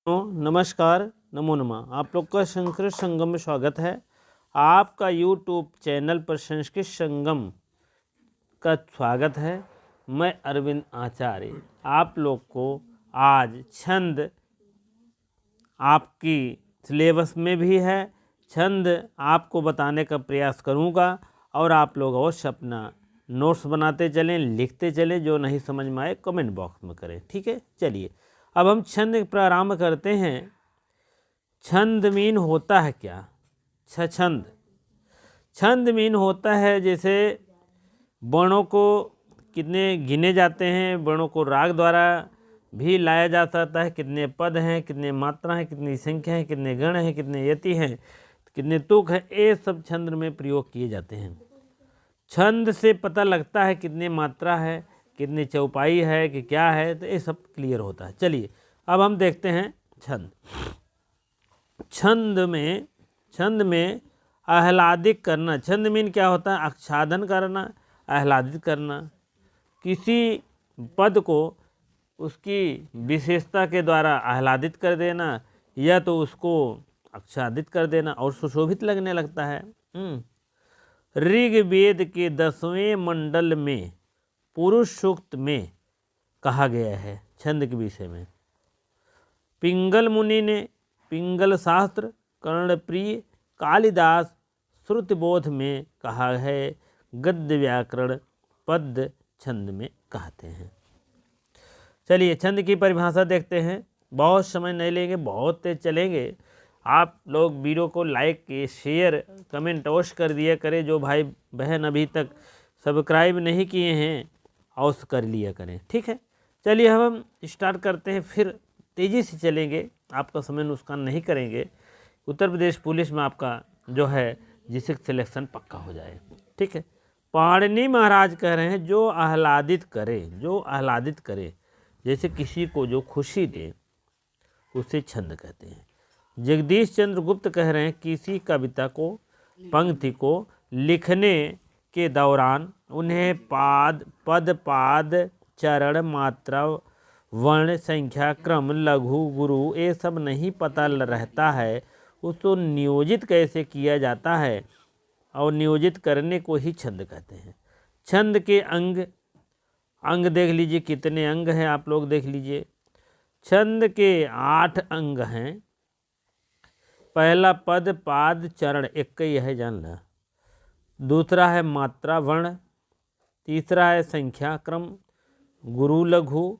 नमस्कार, नमो नमः। आप लोग का संस्कृत संगम में स्वागत है। आपका यूट्यूब चैनल पर संस्कृत संगम का स्वागत है। मैं अरविंद आचार्य आप लोग को आज छंद आपकी सिलेबस में भी है, छंद आपको बताने का प्रयास करूंगा और आप लोग अवश्य अपना नोट्स बनाते चलें, लिखते चलें। जो नहीं समझ में आए कमेंट बॉक्स में करें, ठीक है। चलिए अब हम छंद प्रारंभ करते हैं। छंद मीन होता है क्या? छंद छंद मीन होता है जैसे वर्णों को कितने गिने जाते हैं, वर्णों को राग द्वारा भी लाया जा सकता है। कितने पद हैं, कितने मात्रा हैं, कितनी संख्या है, कितने गण हैं, कितने यति हैं, कितने तुक हैं, ये सब छंद में प्रयोग किए जाते हैं। छंद से पता लगता है कितनी मात्रा है, कितनी चौपाई है कि क्या है, तो ये सब क्लियर होता है। चलिए अब हम देखते हैं छंद। छंद में आह्लादित करना। छंद मीन क्या होता है? आच्छादन करना, आह्लादित करना। किसी पद को उसकी विशेषता के द्वारा आह्लादित कर देना या तो उसको आच्छादित कर देना और सुशोभित लगने लगता है। ऋग्वेद के 10वें मंडल में पुरुष सूक्त में कहा गया है छंद के विषय में। पिंगल मुनि ने पिंगल शास्त्र, कर्णप्रिय, कालिदास श्रुतिबोध में कहा है। गद्य व्याकरण पद्य छंद में कहते हैं। चलिए छंद की परिभाषा देखते हैं। बहुत समय नहीं लेंगे, बहुत तेज चलेंगे। आप लोग वीडियो को लाइक, शेयर, कमेंट अवश्य कर दिया करें। जो भाई बहन अभी तक सब्सक्राइब नहीं किए हैं अवश्य कर लिया करें, ठीक है। चलिए हम स्टार्ट करते हैं, फिर तेज़ी से चलेंगे, आपका समय नुकसान नहीं करेंगे। उत्तर प्रदेश पुलिस में आपका जो है जिसक सिलेक्शन पक्का हो जाए, ठीक है। पाणिनि महाराज कह रहे हैं जो आह्लादित करे, जो आह्लादित करे, जैसे किसी को जो खुशी दे उसे छंद कहते हैं। जगदीश चंद्र गुप्त कह रहे हैं किसी कविता को, पंक्ति को लिखने के दौरान उन्हें पद पाद चरण मात्रा वर्ण संख्या क्रम लघु गुरु ये सब नहीं पता रहता है, उसको नियोजित कैसे किया जाता है और नियोजित करने को ही छंद कहते हैं। छंद के अंग देख लीजिए, कितने अंग हैं आप लोग देख लीजिए। छंद के 8 अंग हैं। पहला पद पाद चरण, एक ही है जानना। दूसरा है मात्रा वर्ण। तीसरा है संख्या क्रम, गुरु लघु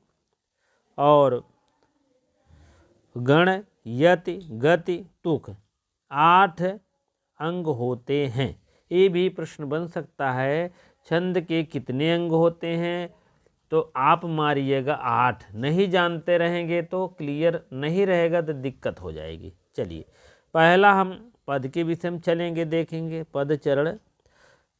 और गण यति गति तुक। 8 अंग होते हैं। ये भी प्रश्न बन सकता है छंद के कितने अंग होते हैं, तो आप मारिएगा 8। नहीं जानते रहेंगे तो क्लियर नहीं रहेगा तो दिक्कत हो जाएगी। चलिए पहला हम पद के विषय में चलेंगे, देखेंगे पद चरण।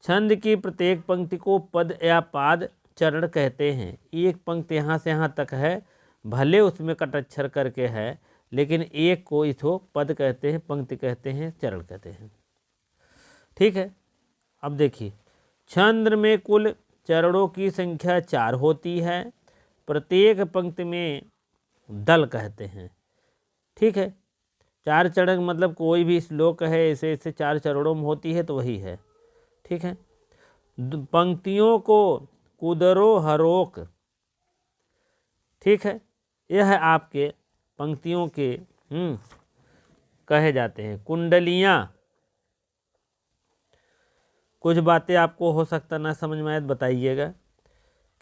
छंद की प्रत्येक पंक्ति को पद या पाद चरण कहते हैं। एक पंक्ति यहाँ से यहाँ तक है, भले उसमें कटअक्षर करके है, लेकिन एक को इसको पद कहते हैं, पंक्ति कहते हैं, चरण कहते हैं, ठीक है। अब देखिए छंद में कुल चरणों की संख्या 4 होती है। प्रत्येक पंक्ति में दल कहते हैं, ठीक है। 4 चरण मतलब कोई भी श्लोक है ऐसे ऐसे 4 चरणों में होती है तो वही है, ठीक है। पंक्तियों को कुदरो हरोक, ठीक है। यह है आपके पंक्तियों के कहे जाते हैं। कुंडलियाँ, कुछ बातें आपको हो सकता ना समझ में आए तो बताइएगा,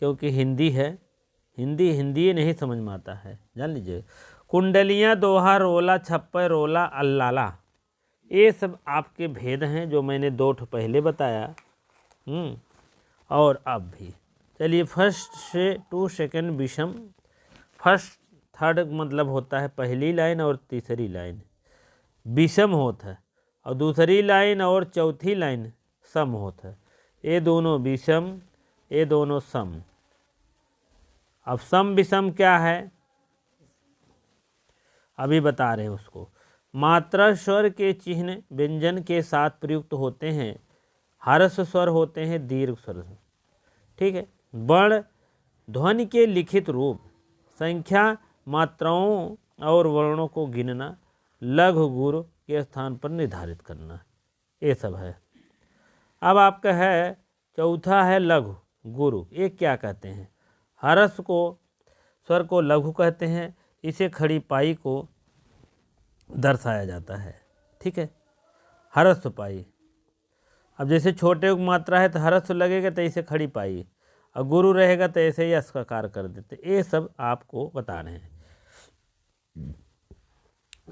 क्योंकि हिंदी है, हिंदी नहीं समझ में आता है, जान लीजिए। कुंडलियाँ, दोहा, रोला, छप्पर, रोला, अल्लाला, ये सब आपके भेद हैं जो मैंने 2 पहले बताया और अब भी। चलिए फर्स्ट से टू सेकंड विषम। फर्स्ट थर्ड मतलब होता है पहली लाइन और तीसरी लाइन विषम होता है, और दूसरी लाइन और चौथी लाइन सम होता है। ये दोनों विषम, ये दोनों सम। अब सम विषम क्या है अभी बता रहे हैं उसको। मात्रा स्वर के चिन्ह व्यंजन के साथ प्रयुक्त होते हैं। हर्ष स्वर होते हैं दीर्घ स्वर, ठीक है। वर्ण ध्वनि के लिखित रूप। संख्या मात्राओं और वर्णों को गिनना, लघु गुरु के स्थान पर निर्धारित करना, ये सब है। अब आपका है चौथा है लघु गुरु। ये क्या कहते हैं? हरस को स्वर को लघु कहते हैं, इसे खड़ी पाई को दर्शाया जाता है। ठीक है, हरस पाई। अब जैसे छोटे की मात्रा है तो हरस लगेगा तो इसे खड़ी पाई, और गुरु रहेगा तो ऐसे ही अस्कार कर देते। ये सब आपको बता रहे हैं।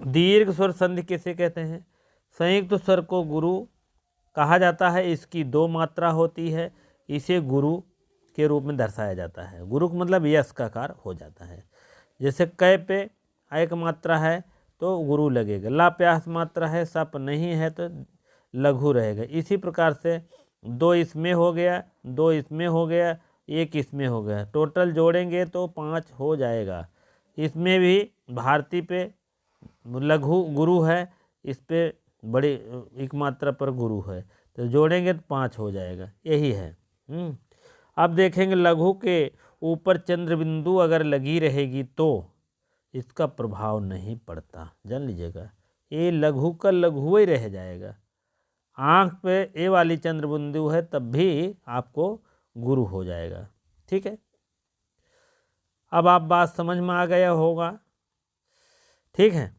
दीर्घ स्वर संधि किसे कहते हैं? संयुक्त स्वर को गुरु कहा जाता है, इसकी 2 मात्रा होती है, इसे गुरु के रूप में दर्शाया जाता है। गुरु का मतलब यश का कार हो जाता है। जैसे कै पे एक मात्रा है तो गुरु लगेगा, ला प्यास मात्रा है, सप नहीं है तो लघु रहेगा। इसी प्रकार से 2 इसमें हो गया, 2 इसमें हो गया, 1 इसमें हो गया, टोटल जोड़ेंगे तो 5 हो जाएगा। इसमें भी भारती पे लघु गुरु है, इस पे बड़ी एक मात्रा पर गुरु है, तो जोड़ेंगे तो 5 हो जाएगा। यही है। अब देखेंगे लघु के ऊपर चंद्र बिंदु अगर लगी रहेगी तो इसका प्रभाव नहीं पड़ता, जान लीजिएगा। ये लघु का लघु ही रह जाएगा। आँख पे ए वाली चंद्र बिंदु है तब भी आपको गुरु हो जाएगा। ठीक है, अब आप बात समझ में आ गया होगा। ठीक है,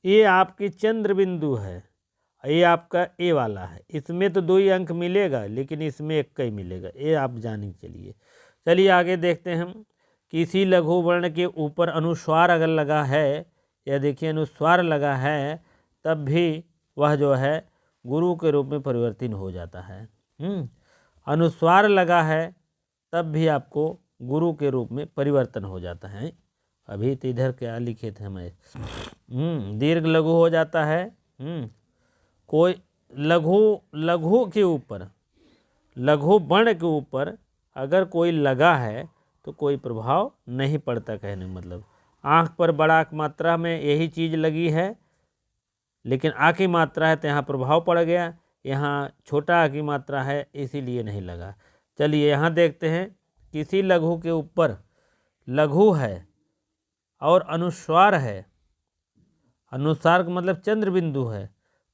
ये आपकी चंद्र बिंदु है, ये आपका ए वाला है। इसमें तो 2 ही अंक मिलेगा, लेकिन इसमें 1 का ही मिलेगा, ये आप जाने चलिए। चलिए आगे देखते हैं हम। किसी लघु वर्ण के ऊपर अनुस्वार अगर लगा है, या देखिए अनुस्वार लगा है, तब भी वह जो है गुरु के रूप में परिवर्तित हो जाता है। अनुस्वार लगा है तब भी आपको गुरु के रूप में परिवर्तन हो जाता है। अभी तो इधर क्या लिखे थे हमें, दीर्घ लघु हो जाता है। कोई लघु के ऊपर, लघु वर्ण के ऊपर अगर कोई लगा है तो कोई प्रभाव नहीं पड़ता। कहने मतलब आँख पर बड़ा मात्रा में यही चीज़ लगी है, लेकिन आ की मात्रा है तो यहाँ प्रभाव पड़ गया, यहाँ छोटा आ की मात्रा है इसीलिए नहीं लगा। चलिए यहाँ देखते हैं। किसी लघु के ऊपर लघु है और अनुस्वार है, अनुस्वार का मतलब चंद्र बिंदु है,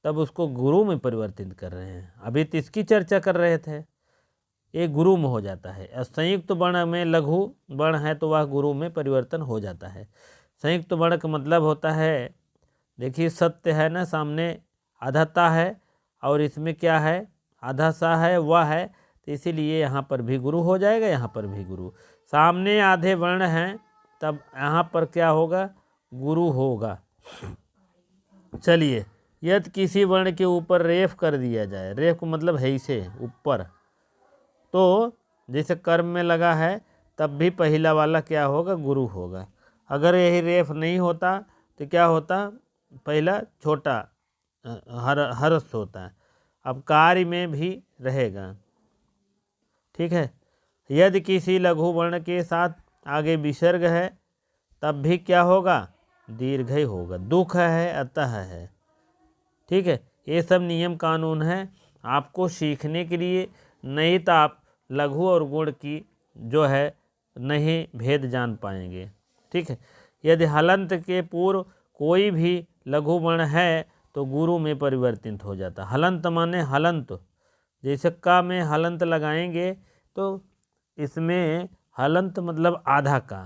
तब उसको गुरु में परिवर्तित कर रहे हैं। अभी तो इसकी चर्चा कर रहे थे, ये गुरु में हो जाता है। संयुक्त वर्ण में लघु वर्ण है तो वह गुरु में परिवर्तन हो जाता है। संयुक्त वर्ण का मतलब होता है, देखिए सत्य है ना, सामने आधाता है और इसमें क्या है, आधा सा है, वह है, तो इसीलिए यहाँ पर भी गुरु हो जाएगा, यहाँ पर भी गुरु। सामने आधे वर्ण हैं तब यहाँ पर क्या होगा, गुरु होगा। चलिए, यदि किसी वर्ण के ऊपर रेफ कर दिया जाए, रेफ का मतलब है इसे ऊपर, तो जैसे कर्म में लगा है तब भी पहला वाला क्या होगा, गुरु होगा। अगर यही रेफ नहीं होता तो क्या होता, पहला छोटा हर्ष होता है। अब कार्य में भी रहेगा। ठीक है, यदि किसी लघु वर्ण के साथ आगे विसर्ग है तब भी क्या होगा, दीर्घ ही होगा। दुख है अतः है। ठीक है, ये सब नियम कानून है आपको सीखने के लिए, नहीं तो आप लघु और गुण की जो है नहीं भेद जान पाएंगे। ठीक है, यदि हलंत के पूर्व कोई भी लघु वर्ण है तो गुरु में परिवर्तित हो जाता। हलंत माने हलंत, जैसे का में हलंत लगाएंगे तो इसमें हलंत मतलब आधा का,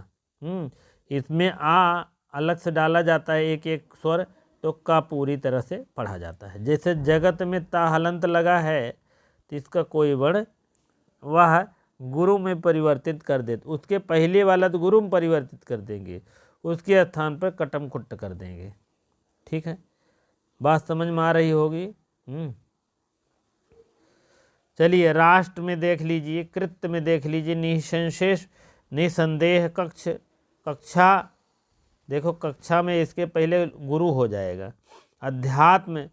इसमें आ अलग से डाला जाता है एक एक स्वर, तो का पूरी तरह से पढ़ा जाता है। जैसे जगत में ता हलंत लगा है तो इसका कोई वर्ण वह गुरु में परिवर्तित कर देते, उसके पहले वाला तो गुरु में परिवर्तित कर देंगे, उसके स्थान पर कटम कुट्ट कर देंगे। ठीक है, बात समझ में आ रही होगी। चलिए राष्ट्र में देख लीजिए, कृत्य में देख लीजिए, निसंशेष निसंदेह कक्षा, देखो कक्षा में इसके पहले गुरु हो जाएगा। अध्यात्म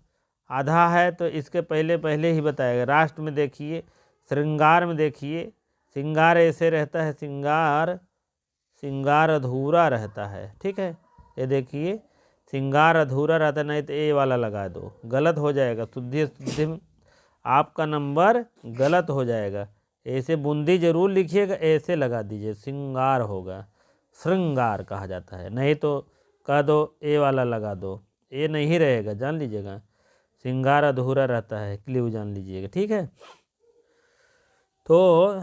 आधा है तो इसके पहले ही बताएगा। राष्ट्र में देखिए, श्रृंगार में देखिए, श्रृंगार ऐसे रहता है, श्रृंगार अधूरा रहता है। ठीक है, ये देखिए श्रृंगार अधूरा रहता, नहीं तो ए वाला लगा दो, गलत हो जाएगा। शुद्धि में आपका नंबर गलत हो जाएगा। ऐसे बूंदी जरूर लिखिएगा, ऐसे लगा दीजिए, श्रृंगार होगा। श्रृंगार कहा जाता है। नहीं तो कह दो ए वाला लगा दो, ए नहीं रहेगा, जान लीजिएगा। श्रृंगार अधूरा रहता है, क्लिव जान लीजिएगा, ठीक है। तो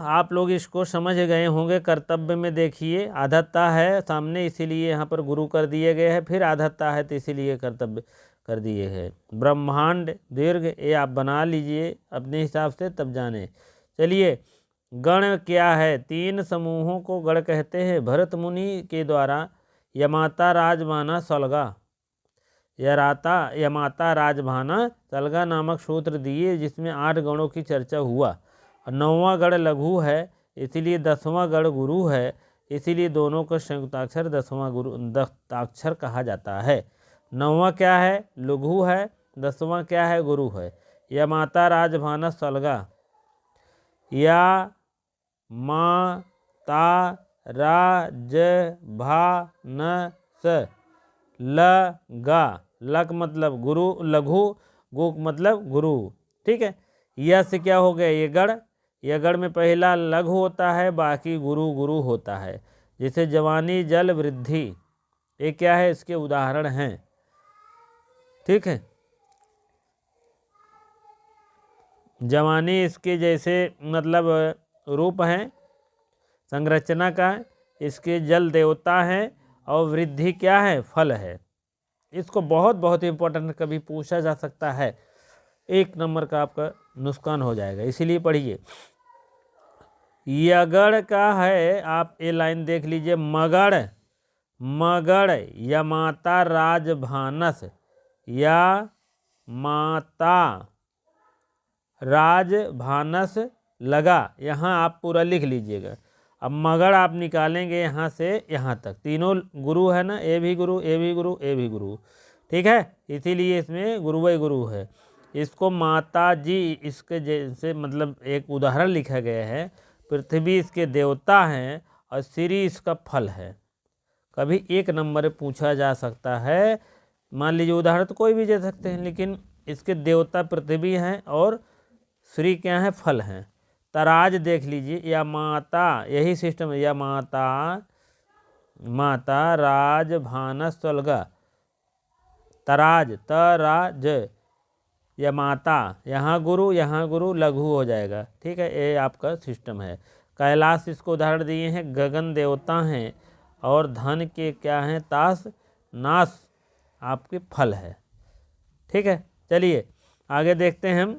आप लोग इसको समझ गए होंगे। कर्तव्य में देखिए आधत्ता है सामने, इसीलिए यहाँ पर गुरु कर दिए गए हैं, फिर आधत्ता है तो इसीलिए कर्तव्य कर दिए हैं। ब्रह्मांड दीर्घ, ये आप बना लीजिए अपने हिसाब से, तब जाने। चलिए, गण क्या है? 3 समूहों को गण कहते हैं। भरत मुनि के द्वारा यमाता राजभाना सलगा, यमाता राजभाना सलगा नामक सूत्र दिए, जिसमें 8 गणों की चर्चा हुआ। 9वां गण लघु है, इसीलिए 10वां गण गुरु है, इसीलिए दोनों को संयुक्ताक्षर 10वां गुरु दत्ताक्षर कहा जाता है। 9वां क्या है? लघु है। 10वां क्या है? गुरु है। यमाता राजभाना सलगा, या माता राजभानस लगा, लक मतलब गुरु, लघु, गुक मतलब गुरु, ठीक है। यह से क्या हो गया? ये गण, यह गण में पहला लघु होता है, बाकी गुरु गुरु होता है। जैसे जवानी जल वृद्धि, ये क्या है? इसके उदाहरण हैं, ठीक है। जवानी इसके जैसे मतलब रूप हैं, संरचना का, इसके जल देवता हैं, और वृद्धि क्या है? फल है। इसको बहुत बहुत इंपॉर्टेंट कभी पूछा जा सकता है, 1 नंबर का आपका नुकसान हो जाएगा, इसीलिए पढ़िए। यगड़ का है, आप ये लाइन देख लीजिए, मगड़, मगड़ यमाता राजभानस, या माता राजभानस लगा, यहाँ आप पूरा लिख लीजिएगा। अब मगड़ आप निकालेंगे यहाँ से यहाँ तक, तीनों गुरु है ना, ए भी गुरु, ए भी गुरु, ए भी गुरु, ठीक है। इसीलिए इसमें गुरु वही गुरु है। इसको माता जी, इसके जैसे मतलब एक उदाहरण लिखा गया है। पृथ्वी इसके देवता हैं और श्री इसका फल है। कभी 1 नंबर पूछा जा सकता है। मान लीजिए उदाहरण तो कोई भी दे सकते हैं, लेकिन इसके देवता पृथ्वी हैं और श्री क्या है? फल हैं। तराज देख लीजिए, या माता, यही सिस्टम है, या माता, माता राजभानस सलगा, तराज, तराज, या माता, यहाँ गुरु लघु हो जाएगा, ठीक है। ये आपका सिस्टम है। कैलाश इसको उदाहरण दिए हैं, गगन देवता हैं, और धन के क्या हैं? ताश नाश आपके फल है, ठीक है। चलिए आगे देखते हैं हम।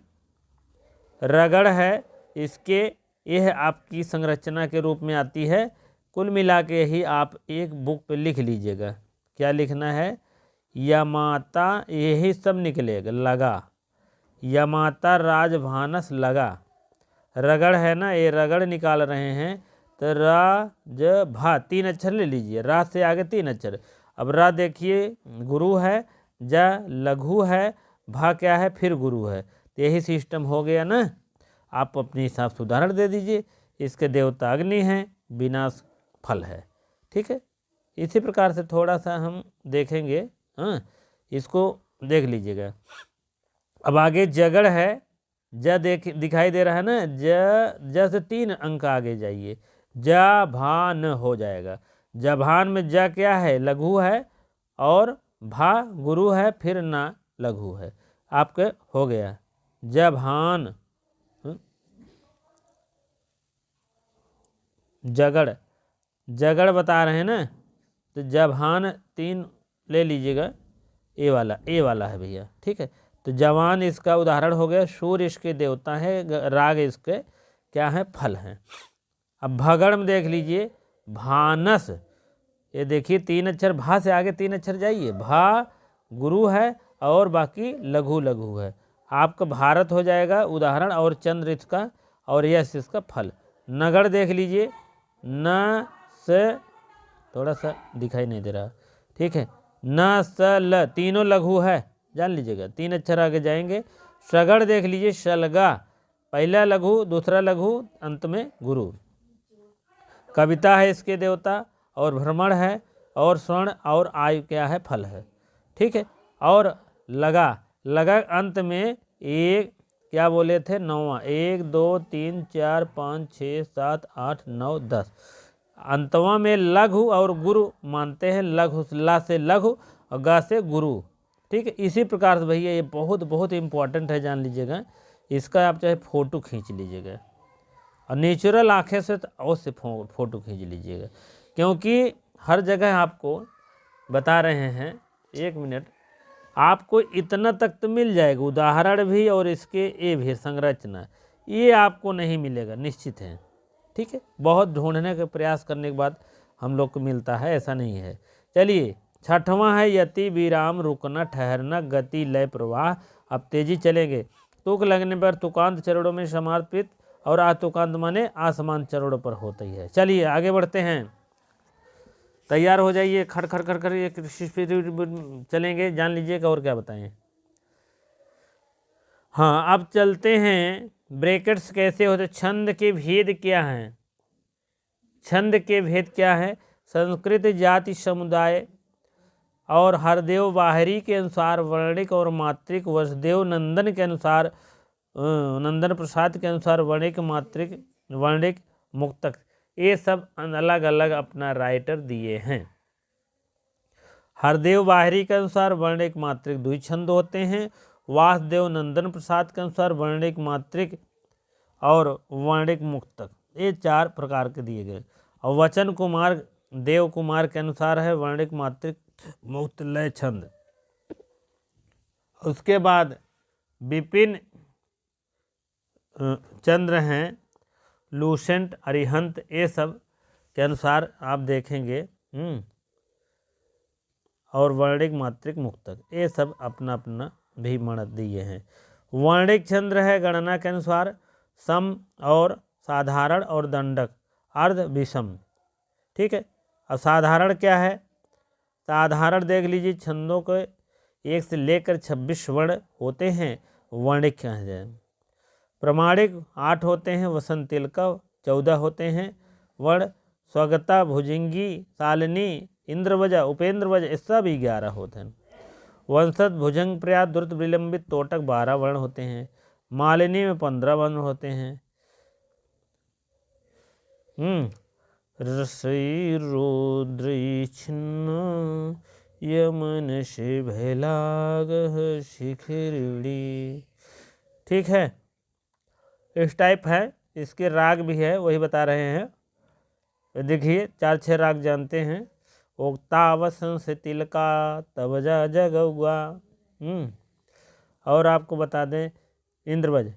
रगड़ है, इसके यह आपकी संरचना के रूप में आती है। कुल मिला के ही आप एक बुक पे लिख लीजिएगा, क्या लिखना है? यमाता, यही सब निकलेगा, लगा, यमाता राजभानस लगा। रगड़ है ना, ये रगड़ निकाल रहे हैं, तो रा ज भा 3 अक्षर ले लीजिए, रा से आगे 3 अक्षर। अब रा देखिए गुरु है, ज लघु है, भा क्या है? फिर गुरु है। तो यही सिस्टम हो गया ना। आप अपने हिसाब से उदाहरण दे दीजिए। इसके देवता अग्नि हैं, विनाश फल है, ठीक है। इसी प्रकार से थोड़ा सा हम देखेंगे, हाँ, इसको देख लीजिएगा। अब आगे जगड़ है, ज दिखाई दे रहा है ना, ज से 3 अंक आगे जाइए, जा भान हो जाएगा। जभान में ज क्या है? लघु है, और भा गुरु है, फिर ना लघु है, आपके हो गया जभान। जगड़, जगड़ बता रहे हैं ना, तो जभान 3 ले लीजिएगा, ए वाला है भैया, ठीक है। तो जवान इसका उदाहरण हो गया। सूर्य इसके देवता है, राग इसके क्या है? फल हैं। अब भगड़ में देख लीजिए, भानस, ये देखिए 3 अक्षर, भा से आगे 3 अक्षर जाइए, भा गुरु है, और बाकी लघु लघु है। आपका भारत हो जाएगा उदाहरण, और चंद्र इसका, और यश इसका फल। नगड़ देख लीजिए, न से थोड़ा सा दिखाई नहीं दे रहा, ठीक है, न स ल, तीनों लघु है, जान लीजिएगा, 3 अक्षर आगे जाएंगे। सगड़ देख लीजिए, शलगा, पहला लघु, दूसरा लघु, अंत में गुरु। कविता है इसके देवता, और भ्रमण है, और स्वर्ण और आयु क्या है? फल है, ठीक है। और लगा, लगा अंत में एक क्या बोले थे? 9वां, 1 2 3 4 5 6 7 8 9 10, अंतवा में लघु और गुरु मानते हैं, लघु ला से लघु और गा से गुरु। ठीक है, इसी प्रकार से भैया ये बहुत बहुत इम्पोर्टेंट है, जान लीजिएगा। इसका आप चाहे फ़ोटो खींच लीजिएगा और नेचुरल आँखें से अवश्य फ़ोटो खींच लीजिएगा, क्योंकि हर जगह आपको बता रहे हैं। 1 मिनट, आपको इतना तक तो मिल जाएगा, उदाहरण भी और इसके ये भी संरचना, ये आपको नहीं मिलेगा निश्चित है। ठीक है, बहुत ढूंढने का प्रयास करने के बाद हम लोग को मिलता है, ऐसा नहीं है। चलिए, 6वां है यति विराम, रुकना, ठहरना, गति, लय, प्रवाह। अब तेजी चलेंगे। तुक लगने पर तुकांत चरणों में समर्पित, और आतुकांत माने आसमान चरणों पर होता ही है। चलिए आगे बढ़ते हैं, तैयार हो जाइए, खड़ खड़ खड़ कर ये चलेंगे, जान लीजिएगा और क्या बताएं। हाँ, अब चलते हैं। ब्रैकेट्स कैसे होते, छंद के भेद क्या हैं? छंद के भेद क्या है? संस्कृत जाति समुदाय और हरदेव बाहरी के अनुसार वर्णिक और मात्रिक, वसुदेव नंदन के अनुसार, नंदन प्रसाद के अनुसार वर्णिक, मात्रिक, वर्णिक, मुक्तक, ये सब अलग अलग अपना राइटर दिए हैं। हरदेव बाहरी के अनुसार वर्णिक मात्रिक 2 छंद होते हैं। वासुदेव नंदन प्रसाद के अनुसार वर्णिक, मात्रिक और वर्णिक, मुक्तक, ये 4 प्रकार के दिए गए। और वचन कुमार देव कुमार के अनुसार है वर्णिक, मात्रिक, मुक्त, लय, छंद। उसके बाद विपिन चंद्र हैं, लूसेंट, अरिहंत, ये सब के अनुसार आप देखेंगे। और वर्णिक, मात्रिक, मुक्तक, ये सब अपना अपना भी मणत दिए हैं। वर्णिक छंद है गणना के अनुसार सम और साधारण और दंडक, अर्ध, विषम। ठीक है, अब साधारण क्या है? साधारण देख लीजिए, छंदों के 1 से लेकर 26 वर्ण होते हैं, वर्णिक क्या है। प्रमाणिक 8 होते हैं, वसंत तिलका 14 होते हैं वर्ण, स्वगता, भुजंगी, शालिनी, इंद्रवजा, उपेंद्रवजा, इसका भी 11 होते हैं। वंशज, भुजंग, प्रयास, द्रुत, विलंबित, तोटक 12 वर्ण होते हैं। मालिनी में 15 वर्ण होते हैं। रसई रुद्री छिन्न यमन से भैलाग शिखिरड़ी। ठीक है, इस टाइप है। इसके राग भी है, वही बता रहे हैं। देखिए 4-6 राग जानते हैं। ओक्तावसन से तिलका तब जा जगुआ। और आपको बता दें इंद्रवज,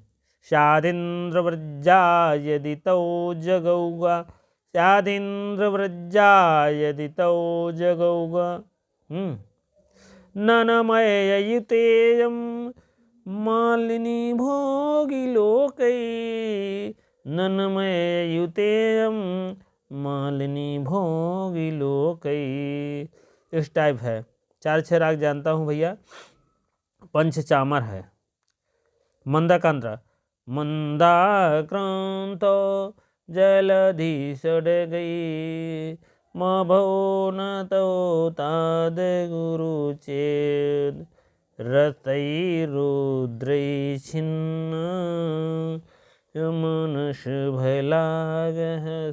शादिंद्र व्रजा यदि तौ जगौगा, शादिंद्र व्रजा यदि तौ जगौगा। ननमयुतेयम मालिनी भोगिलोकै, ननमयुतेयम मालिनी भोगिलोकै। इस टाइप है। 4-6 राग जानता हूँ भैया। पंचचामर है। मंदाक्रांत, मंदाक्रांत जलधि सड़ गई, मभो न तो ताद गुरु चेद, रतई रुद्रई छिन्न यमनश भैलाग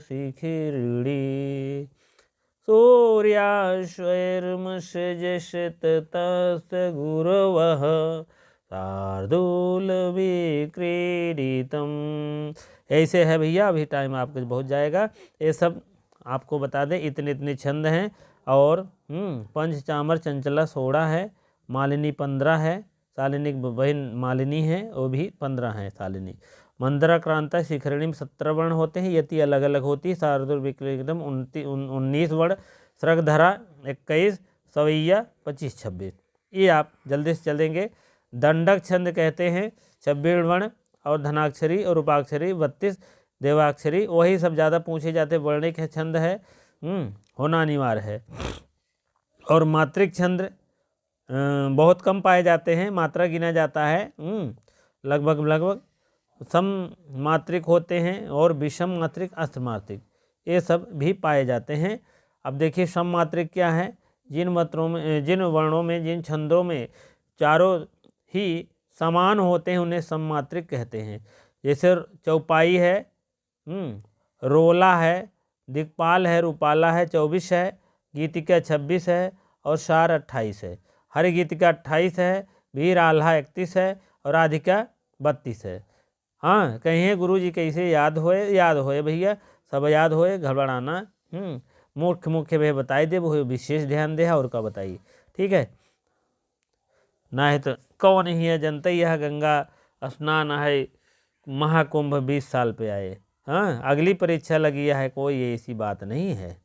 शिखिरड़ी। सूर्याश्वैर्मश जशत तस्त गुरवः, शार्दूल विक्रीडितम। ऐसे है भैया, अभी टाइम आपके बहुत जाएगा। ये सब आपको बता दें, इतने इतने छंद हैं। और पंचचामर चंचला 16 है, मालिनी 15 है, शालिनी बहन मालिनी है, वो भी 15 है शालिनी। मंदाक्रांता शिखरिणी में 17 वर्ण होते हैं, यति अलग अलग होती है। शार्दूल विक्रीडितम 19 वर्ण, श्रगधरा 21, सवैया 25-26। ये आप जल्दी से चलेंगे। दंडक छंद कहते हैं 26 वर्ण, और धनाक्षरी और उपाक्षरी 32, देवाक्षरी, वही सब ज़्यादा पूछे जाते वर्णिक है छंद है, होना अनिवार्य है। और मात्रिक छंद बहुत कम पाए जाते हैं, मात्रा गिना जाता है। लगभग सम मात्रिक होते हैं, और विषम मात्रिक, अष्टमात्रिक, ये सब भी पाए जाते हैं। अब देखिए सम मात्रिक क्या है। जिन मात्रों में, जिन वर्णों में, जिन छंदों में चारों ही समान होते हैं उन्हें सममात्रिक कहते हैं। जैसे चौपाई है, रोला है, दिक्पाल है, रूपाला है 24 है, गीतिका 26 है और शार 28 है। हरि गीतिका 28 है, वीर आल्हा 31 है और राधिका 32 है। हाँ कहिए गुरुजी कैसे याद होए भैया, सब याद होए, घबराना मुख्य मुख्य भैया बताई दे, वो विशेष ध्यान दे और का बताइए, ठीक है ना। है तो कौन ही है जनता यह गंगा स्नान है, महाकुंभ 20 साल पे आए। हाँ अगली परीक्षा लगी है, कोई ऐसी बात नहीं है।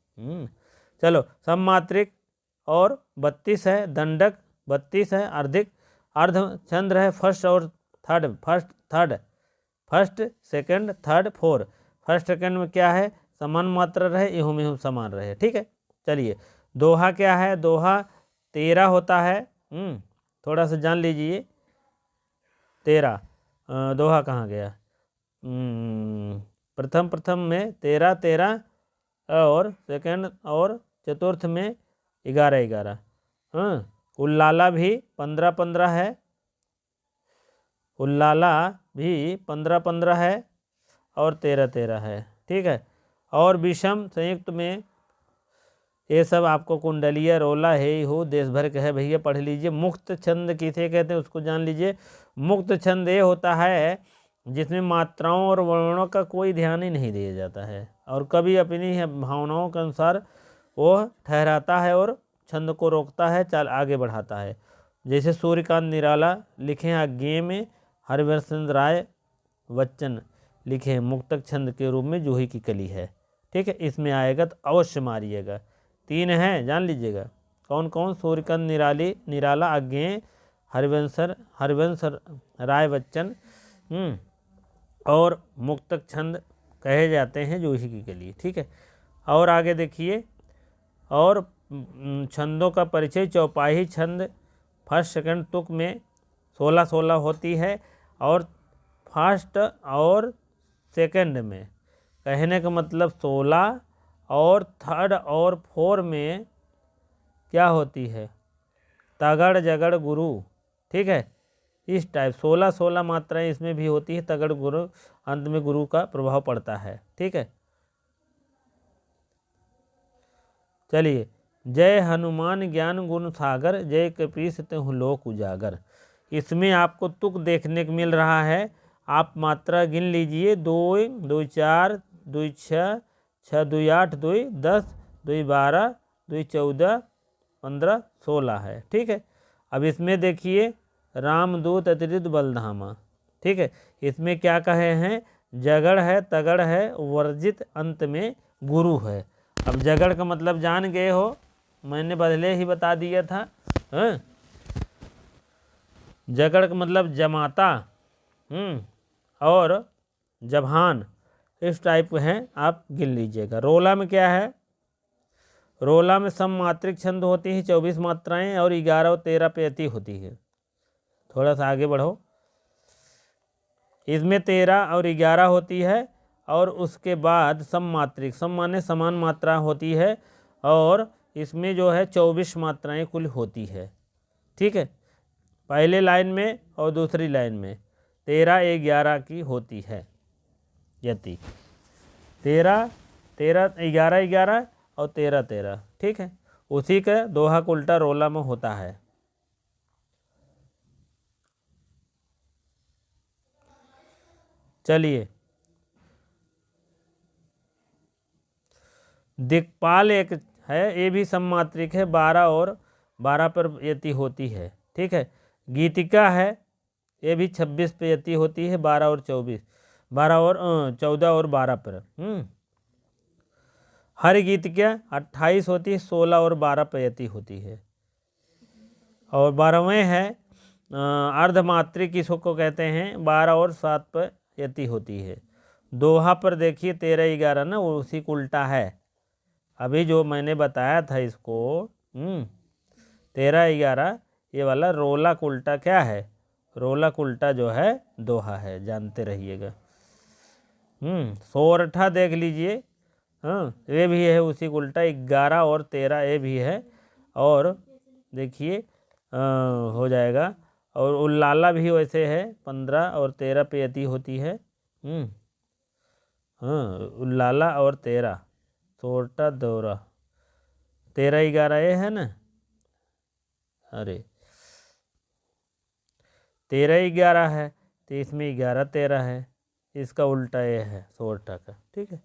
चलो सममात्रिक और 32 है, दंडक 32 है, अर्धिक अर्धचंद्र है, फर्स्ट और third, first second third four. First second में क्या है, समान मात्रा रहे, इहुम इहुम समान रहे, ठीक है। चलिए दोहा क्या है, दोहा 13 होता है। थोड़ा सा जान लीजिए 13 दोहा कहाँ गया। प्रथम में 13 और सेकंड और चतुर्थ में 11। उल्लाला भी 15 है, उल्लाला भी 15 है और 13 है, ठीक है। और विषम संयुक्त में ये सब आपको कुंडलिया रोला है हो, देश भर के है भैया, पढ़ लीजिए। मुक्त छंद किसे कहते हैं उसको जान लीजिए। मुक्त छंद ये होता है जिसमें मात्राओं और वर्णों का कोई ध्यान ही नहीं दिया जाता है और कभी अपनी भावनाओं के अनुसार वो ठहराता है और छंद को रोकता है, चाल आगे बढ़ाता है। जैसे सूर्यकांत निराला लिखे हैं आज्ञे में, हरिवंश राय बच्चन लिखे हैं मुक्तक छंद के रूप में जूही की कली है, ठीक है। इसमें आएगा तो अवश्य मारिएगा। 3 हैं जान लीजिएगा कौन कौन, सूर्यकांत निराला आज्ञे, हरिवंश राय बच्चन और मुक्तक छंद कहे जाते हैं जूही की कली, ठीक है। और आगे देखिए, और छंदों का परिचय। चौपाही छंद फर्स्ट सेकंड तुक में 16 होती है और फर्स्ट और सेकंड में, कहने का मतलब 16 और थर्ड और 4 में क्या होती है, तगड़ जगड़ गुरु, ठीक है। इस टाइप 16 मात्राएं इसमें भी होती है, तगड़ गुरु, अंत में गुरु का प्रभाव पड़ता है, ठीक है। चलिए, जय हनुमान ज्ञान गुण सागर, जय कपीस तेहु लोक उजागर। इसमें आपको तुक देखने को मिल रहा है, आप मात्रा गिन लीजिए। 2 2 4 2 6 6 2 8 2 10 2 12 2 14 15 16 है, ठीक है। अब इसमें देखिए रामदूत अतिरिक्त बलधामा, ठीक है। इसमें क्या कहे हैं, जगड़ है, तगड़ है, वर्जित, अंत में गुरु है। अब जगड़ का मतलब जान गए हो, मैंने पहले ही बता दिया था। जगड़ का मतलब जमाता और जबान, इस टाइप हैं, आप गिन लीजिएगा। रोला में क्या है, रोला में सममात्रिक छंद होती है 24 मात्राएं और 11 और 13 पे अति होती है। थोड़ा सा आगे बढ़ो, इसमें 13 और 11 होती है और उसके बाद सममात्रिक, सम माने समान मात्रा होती है और इसमें जो है 24 मात्राएं कुल होती है, ठीक है। पहले लाइन में और दूसरी लाइन में 13 11 की होती है यति, 13 13 11 11 और 13 13, ठीक है। उसी का दोहा को उल्टा रोला में होता है। चलिए, दिक्पाल एक है, ये भी सममात्रिक है, 12 और 12 पर यति होती है, ठीक है। गीतिका है, ये भी 26 पे यति होती है, 12 और 24, 12 और 14 और 12 पर। हर गीतिका 28 होती है, 16 और 12 पे यति होती है। और 12वें है अर्धमात्रिक, इसको कहते हैं, 12 और 7 पर यति होती है। दोहा पर देखिए 13 11 ना, वो उसी को उल्टा है। अभी जो मैंने बताया था इसको 13 11, ये वाला रोला का उल्टा क्या है, रोला का उल्टा जो है दोहा है, जानते रहिएगा। सोरठा देख लीजिए, ये भी है उसी को उल्टा, 11 और 13 ये भी है। और देखिए हो जाएगा। और उल्लाला भी वैसे है, 15 और 13 पे यति होती है। उल्लाला और 13 सोरठा दौरा 13 11 ये है ना, अरे 13 11 है तो इसमें 11 13 है, इसका उल्टा ये है सोरठा का, ठीक है,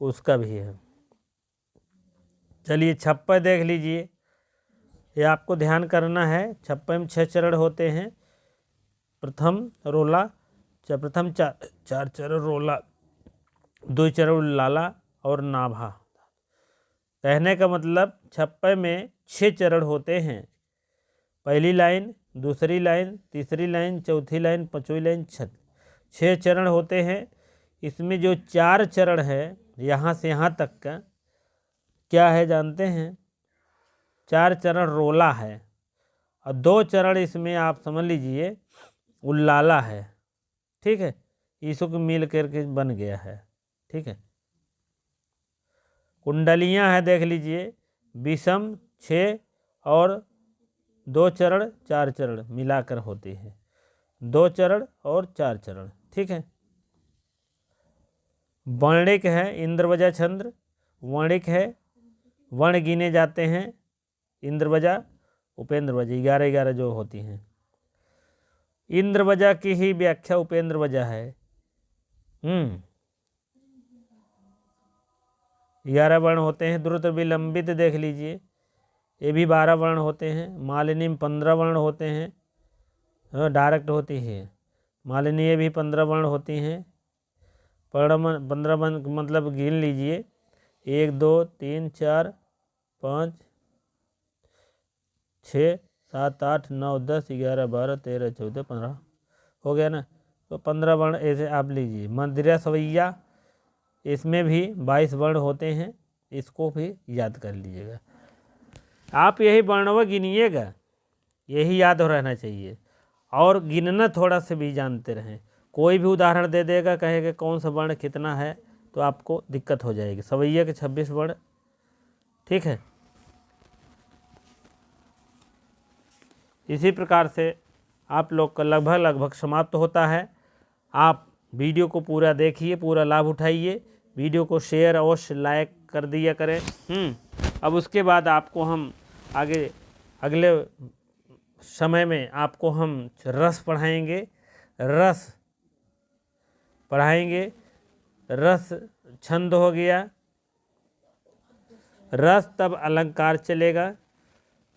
उसका भी है। चलिए छप्पा देख लीजिए, ये आपको ध्यान करना है। छप्पे में 6 चरण होते हैं। प्रथम रोला, प्रथम चार चरण रोला, 2 चरण लाला और नाभा। कहने का मतलब छप्पे में 6 चरण होते हैं। पहली लाइन, दूसरी लाइन, तीसरी लाइन, चौथी लाइन, पांचवी लाइन, 6 चरण होते हैं। इसमें जो 4 चरण है यहाँ से यहाँ तक का क्या है जानते हैं? 4 चरण रोला है और 2 चरण इसमें आप समझ लीजिए उल्लाला है, ठीक है, इसको को मिल करके बन गया है, ठीक है। कुंडलियाँ हैं देख लीजिए, विषम 6 और 2 चरण 4 चरण मिलाकर होती है, 2 चरण और 4 चरण, ठीक है। वर्णिक है इंद्रवजा छंद्र, वर्णिक है, वर्ण गिने जाते हैं इंद्रवजा उपेंद्रवजा 11 11 जो होती हैं। इंद्रवजा की ही व्याख्या उपेंद्रवजा है। 11 वर्ण होते हैं। द्रुत विलंबित देख लीजिए, ये भी 12 वर्ण होते हैं। मालिनी में 15 वर्ण होते हैं, डायरेक्ट होती है। मालिनी ये भी 15 वर्ण होती हैं। 15 वर्ण मतलब गिन लीजिए, 1 2 3 4 5 6 7 8 9 10 11 12 13 14 15 हो गया ना। तो 15 वर्ण ऐसे आप लीजिए। मंदिरा सवैया इसमें भी 22 वर्ण होते हैं, इसको भी याद कर लीजिएगा। आप यही वर्णव गिनिएगा, यही याद हो रहना चाहिए, और गिनना थोड़ा से भी जानते रहें। कोई भी उदाहरण दे देगा, कहेगा कौन सा वर्ण कितना है, तो आपको दिक्कत हो जाएगी। सवैया के 26 वर्ण, ठीक है। इसी प्रकार से आप लोग का लगभग समाप्त होता है। आप वीडियो को पूरा देखिए, पूरा लाभ उठाइए। वीडियो को शेयर अवश्य लाइक कर दिया करें। अब उसके बाद आपको हम अगले समय में आपको हम रस पढ़ाएंगे। रस छंद हो गया, रस तब अलंकार चलेगा,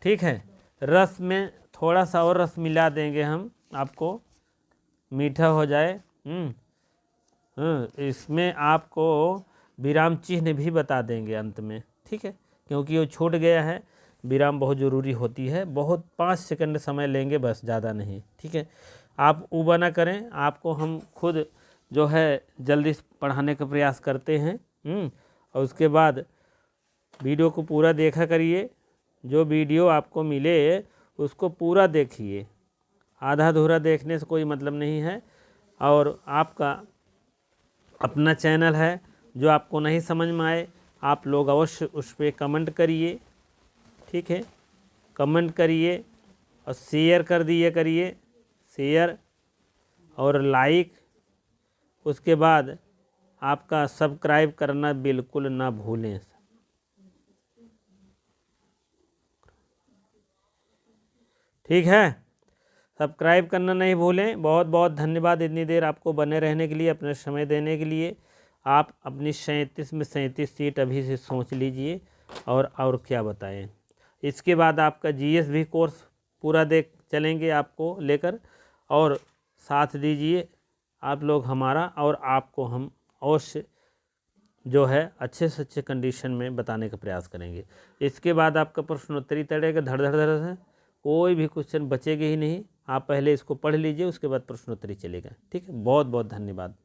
ठीक है। रस में थोड़ा सा और रस मिला देंगे हम आपको, मीठा हो जाए। इसमें आपको विराम चिन्ह भी बता देंगे अंत में, ठीक है, क्योंकि वो छूट गया है। विराम बहुत ज़रूरी होती है, बहुत 5 सेकंड समय लेंगे बस, ज़्यादा नहीं, ठीक है। आप ऊबा ना करें, आपको हम खुद जो है जल्दी पढ़ाने का प्रयास करते हैं। और उसके बाद वीडियो को पूरा देखा करिए। जो वीडियो आपको मिले उसको पूरा देखिए, आधा अधूरा देखने से कोई मतलब नहीं है। और आपका अपना चैनल है, जो आपको नहीं समझ में आए आप लोग अवश्य उस पर कमेंट करिए, ठीक है। कमेंट करिए और शेयर कर दिए करिए, शेयर और लाइक। उसके बाद आपका सब्सक्राइब करना बिल्कुल ना भूलें। ठीक है, सब्सक्राइब करना नहीं भूलें। बहुत बहुत धन्यवाद इतनी देर आपको बने रहने के लिए, अपने समय देने के लिए। आप अपनी 37 में 37 सीट अभी से सोच लीजिए, और क्या बताएं। इसके बाद आपका जीएस भी कोर्स पूरा देख चलेंगे आपको लेकर, और साथ दीजिए आप लोग हमारा, और आपको हम अवश्य जो है अच्छे से अच्छे कंडीशन में बताने का प्रयास करेंगे। इसके बाद आपका प्रश्नोत्तरी तड़ेगा धड़ धड़ धड़ से, कोई भी क्वेश्चन बचेगा ही नहीं। आप पहले इसको पढ़ लीजिए, उसके बाद प्रश्नोत्तरी चलेगा, ठीक है। बहुत बहुत धन्यवाद।